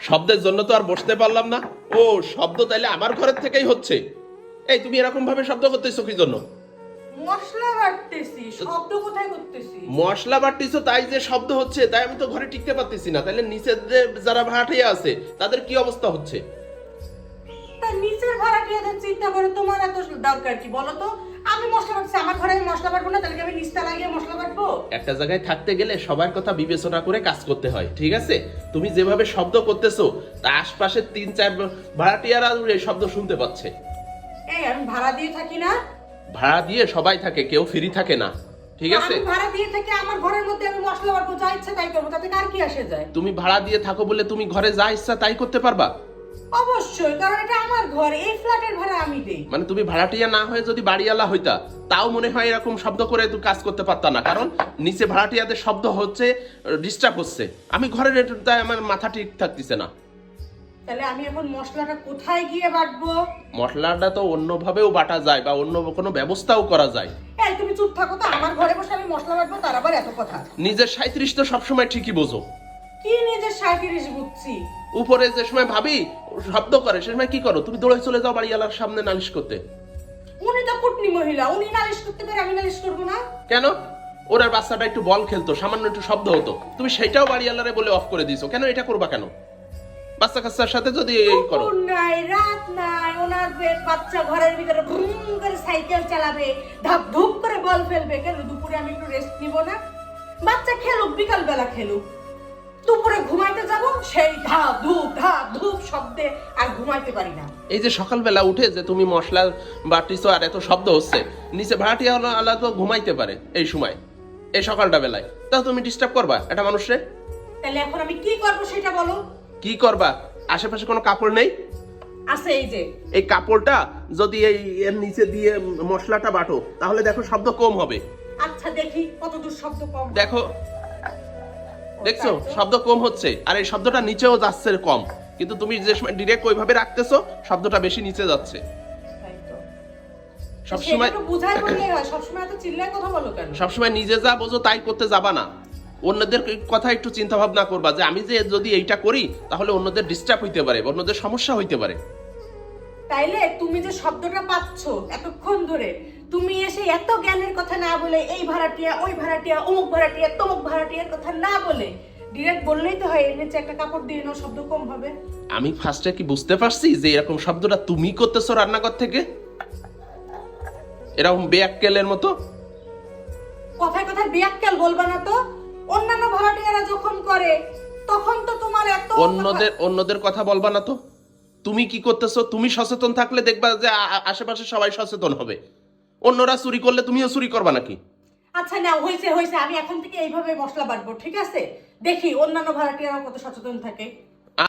শব্দের জন্য তো আর বসতে পারলাম না। ও শব্দ তাইলে আমার ঘরের থেকেই হচ্ছে। এই তুমি এরকম ভাবে শব্দ করতেছো কি জন্য? মশলা বাটতেছি, শব্দ কোথায় করতেছি? মশলা বাটতেছো তাই যে শব্দ হচ্ছে, তাই আমি তো ঘরে টিকতে পারতেছি না। তাইলে নিচের যে যারা ভাড়াটিয়া আছে তাদের কি অবস্থা হচ্ছে? তা নিচের ভাড়াটিয়াদের চিন্তা করে তোমার এত দরকার কি বলো তো? আমি মশলা বাটছি, আমার ঘরে আমি মশলা বাটবো না, তাহলে কি আমি নিচটা লাগিয়ে মশলা বাটবো? একটা জায়গায় থাকতে গেলে সবার কথা বিবেচনা করে কাজ করতে হয়, ঠিক আছে? তুমি যেভাবে শব্দ করতেছো তা আশপাশের ৩-৪ ভাড়াটিয়ারা এই শব্দ শুনতে পাচ্ছে। এই আমি ভাড়া দিয়ে থাকি না? ভাড়া দিয়ে সবাই থাকে, কেউ ফ্রি থাকে না, ঠিক আছে? আমি ভাড়া দিয়ে থাকি, আমার ঘরের মধ্যে আমি মশলা বাটবো, যা ইচ্ছা তাই করবো, তাতে কার কি আসে যায়? তুমি ভাড়া দিয়ে থাকো বলে তুমি ঘরে যা ইচ্ছা তাই করতে পারবা? অবশ্যই, কারণ এটা আমার ঘর, এই ফ্ল্যাটের ভাড়া আমি দেই। মানে তুমি ভাড়াটিয়া না হয়ে যদি বাড়িওয়ালা হইতা তাও মনে হয় এরকম শব্দ করে তুমি কাজ করতে পারতা না, কারণ নিচে ভাড়াটিয়াদের শব্দ হচ্ছে, ডিস্টার্ব হচ্ছে। আমি ঘরের তাই আমার মাথা ঠিক থাকতেছে না। তাহলে আমি এখন মশলাটা কোথায় গিয়ে বাটবো? মশলাটা তো অন্যভাবেও বাটা যায় বা অন্য কোনো ব্যবস্থাও করা যায়। এই তুমি চুপ থাকো তো, আমার ঘরে বসে আমি মশলা বাটবো, তার আবার এত কথা? নিজের ৩৭ তো সবসময় ঠিকই বোঝো। কি নিজের ৩৭ বুঝছি? উপরে যে সময় ভাবি শব্দ করে সে সময় কি করো? তুমি দৌড়ে চলে যাও বাড়িওয়ালার সামনে নালিশ করতে। উনি তো কুটনি মহিলা, উনি নালিশ করতে পারে, আমি নালিশ করবো না? কেন? ওরা বাচ্চাটা একটু বল খেলতো, সামান্য একটু শব্দ হতো, তুমি সেটাও বাড়িওয়ালারে বলে অফ করে দিছো। কেন এটা করবা কেন? বাচ্চা কাচ্চার সাথে যদি এই করো। দুপুর নাই, রাত নাই, ওনার বাচ্চা ঘরের ভিতরে ভ্রুম করে সাইকেল চালাবে, ধাপ ধুপ করে বল ফেলবে, কেন দুপুরে আমি একটু রেস্ট নিব না? বাচ্চা খেলুক, বিকাল বেলা খেলুক, দুপুরে ঘুমাইতে যাব সেই ধাপ ধুপ শব্দে আর ঘুমাইতে পারি না। এই যে সকালবেলা উঠে যে তুমি মশলা বাটিছো আর এত শব্দ হচ্ছে, নিচে ভাড়াটিয়াওয়ালা তো ঘুমাইতে পারে এই সময়, এই সকালটা বেলায়, তা তুমি ডিস্টার্ব করবা এটা মানুষে? তাহলে এখন আমি কি করব সেটা বলো। কি করবা? আশেপাশে কোনো কাপড় নেই? আছে, এই যে এই কাপড়টা যদি এই এর নিচে দিয়ে মশলাটা বাটো তাহলে দেখো শব্দ কম হবে। আচ্ছা দেখি কতদূর শব্দ কম। দেখো, দেখছো শব্দ কম হচ্ছে, আর এই শব্দটা নিচেও যাচ্ছে কম, কিন্তু তুমি যে সময় ডিরেক্ট ওইভাবে রাখতেছো শব্দটা বেশি নিচে যাচ্ছে। তাই তো। সবসময় সেটা তো বুঝাই বললেই হয়, সবসময় এত চিল্লায় কথা বলো কেন? সবসময় নিজে যা বোঝো তাই করতে যাবা না, অন্যদের কথা একটু চিন্তা ভাবনা করবা যে আমি যে যদি এইটা করি তাহলে অন্যদের ডিস্টার্ব হইতে পারে, অন্যদের সমস্যা হইতে পারে। তাইলে তুমি যে শব্দটা পাচ্ছ এতক্ষণ ধরে, তুমি এসে এত জ্ঞানের কথা না বলে এই ভাড়াটিয়া ওই ভাড়াটিয়া অমুক ভাড়াটিয়া তমুক ভাড়াটিয়ার কথা না বলে ডিরেক্ট বললেই তো হয়, এর নিচে একটা কাপড় দিয়ে নাও, শব্দ কম হবে। আমি ফার্স্টে কি বুঝতে পারছি যে এরকম শব্দটা তুমি করতেছো রান্নাঘর থেকে, এরকম বেয়াক্কেলের মতো? কথায় কথায় বিয়াক্কেল বলবা না তো। অন্যান্য ভাড়াটিয়ারা যখন করে তখন তো তোমার এত অন্যদের কথা বলবা না তো। তুমি কি করতেছো? তুমি সচেতন থাকলে দেখবা যে আশেপাশে সবাই সচেতন হবে। অন্যরা চুরি করলে তুমিও চুরি করবা নাকি? আচ্ছা না, হয়েছে, আমি এখন থেকে এইভাবে মশলা বাটবো, ঠিক আছে? দেখি অন্যান্য ভাড়াটিয়ারা কত সচেতন থাকে।